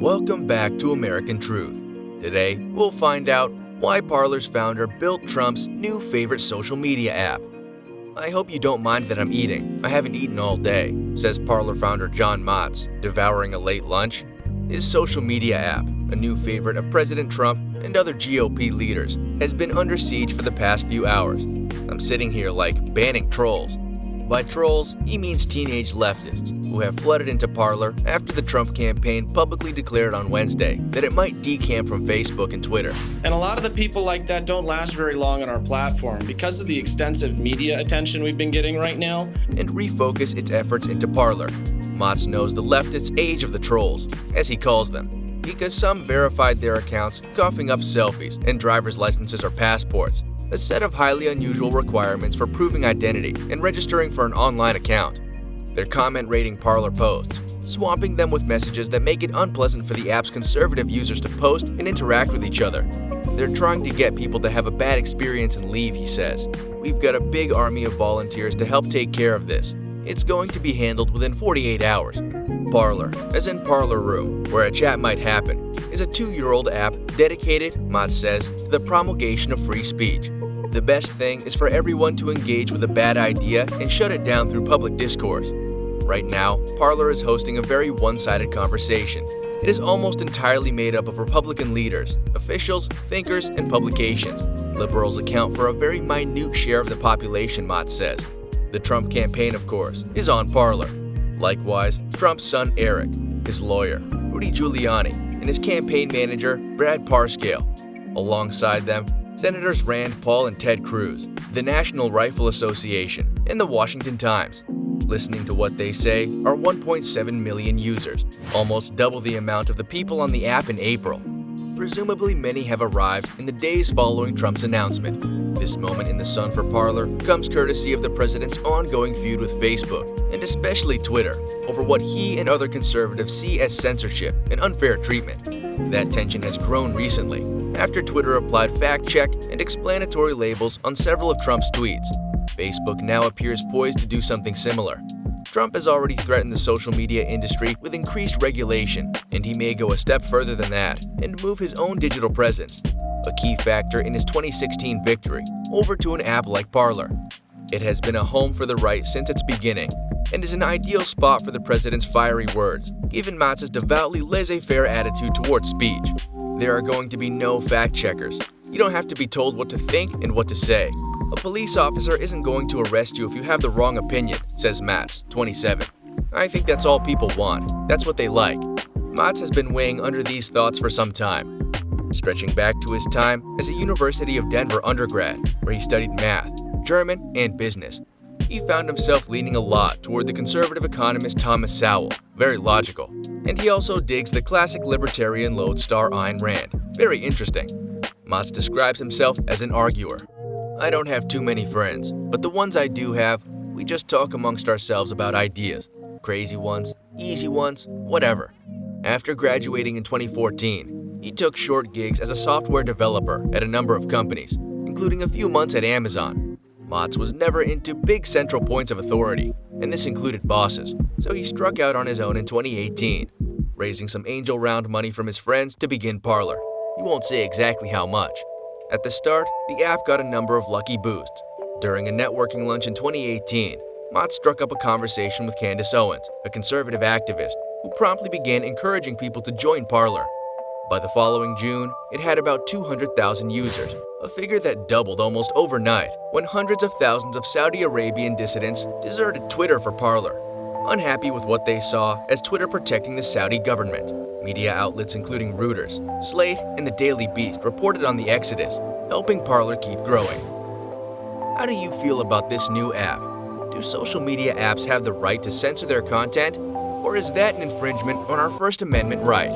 Welcome back to American Truth. Today, we'll find out why Parler's founder built Trump's new favorite social media app. I hope you don't mind that I'm eating. I haven't eaten all day, says Parler founder John Matze, devouring a late lunch. His social media app, a new favorite of President Trump and other GOP leaders, has been under siege for the past few hours. I'm sitting here like banning trolls. By trolls, he means teenage leftists who have flooded into Parler after the Trump campaign publicly declared on Wednesday that it might decamp from Facebook and Twitter. And a lot of the people like that don't last very long on our platform because of the extensive media attention we've been getting right now. And refocus its efforts into Parler. Matze knows the leftist age of the trolls, as he calls them, because some verified their accounts coughing up selfies and driver's licenses or passports, a set of highly unusual requirements for proving identity and registering for an online account. They're comment rating Parler posts, swamping them with messages that make it unpleasant for the app's conservative users to post and interact with each other. They're trying to get people to have a bad experience and leave, he says. We've got a big army of volunteers to help take care of this. It's going to be handled within 48 hours. Parler, as in Parlor Room, where a chat might happen, is a 2-year-old app dedicated, Matze says, to the promulgation of free speech. The best thing is for everyone to engage with a bad idea and shut it down through public discourse. Right now, Parler is hosting a very one-sided conversation. It is almost entirely made up of Republican leaders, officials, thinkers, and publications. Liberals account for a very minute share of the population, Matze says. The Trump campaign, of course, is on Parler. Likewise, Trump's son Eric, his lawyer, Rudy Giuliani, and his campaign manager, Brad Parscale. Alongside them, Senators Rand Paul and Ted Cruz, the National Rifle Association, and the Washington Times. Listening to what they say are 1.7 million users, almost double the amount of the people on the app in April. Presumably many have arrived in the days following Trump's announcement. This moment in the sun for Parler comes courtesy of the president's ongoing feud with Facebook, and especially Twitter, over what he and other conservatives see as censorship and unfair treatment. That tension has grown recently, after Twitter applied fact-check and explanatory labels on several of Trump's tweets. Facebook now appears poised to do something similar. Trump has already threatened the social media industry with increased regulation, and he may go a step further than that and move his own digital presence, a key factor in his 2016 victory, over to an app like Parler. It has been a home for the right since its beginning, and is an ideal spot for the president's fiery words, given Matze's devoutly laissez-faire attitude towards speech. There are going to be no fact-checkers. You don't have to be told what to think and what to say. A police officer isn't going to arrest you if you have the wrong opinion, says Matze, 27. I think that's all people want. That's what they like. Matze has been weighing under these thoughts for some time, stretching back to his time as a University of Denver undergrad, where he studied math, German, and business. He found himself leaning a lot toward the conservative economist Thomas Sowell, very logical. And he also digs the classic libertarian lodestar Ayn Rand, very interesting. Matze describes himself as an arguer. I don't have too many friends, but the ones I do have, we just talk amongst ourselves about ideas. Crazy ones, easy ones, whatever. After graduating in 2014, he took short gigs as a software developer at a number of companies, including a few months at Amazon. Matze was never into big central points of authority, and this included bosses, so he struck out on his own in 2018, raising some angel round money from his friends to begin Parler. He won't say exactly how much. At the start, the app got a number of lucky boosts. During a networking lunch in 2018, Matze struck up a conversation with Candace Owens, a conservative activist, who promptly began encouraging people to join Parler. By the following June, it had about 200,000 users, a figure that doubled almost overnight when hundreds of thousands of Saudi Arabian dissidents deserted Twitter for Parler, unhappy with what they saw as Twitter protecting the Saudi government. Media outlets including Reuters, Slate, and the Daily Beast reported on the exodus, helping Parler keep growing. How do you feel about this new app? Do social media apps have the right to censor their content, or is that an infringement on our First Amendment right?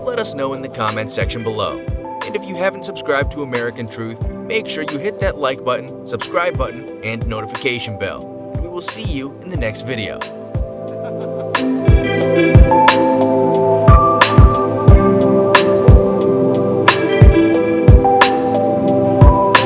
Let us know in the comment section below. And if you haven't subscribed to American Truth, make sure you hit that like button, subscribe button, and notification bell. And we will see you in the next video.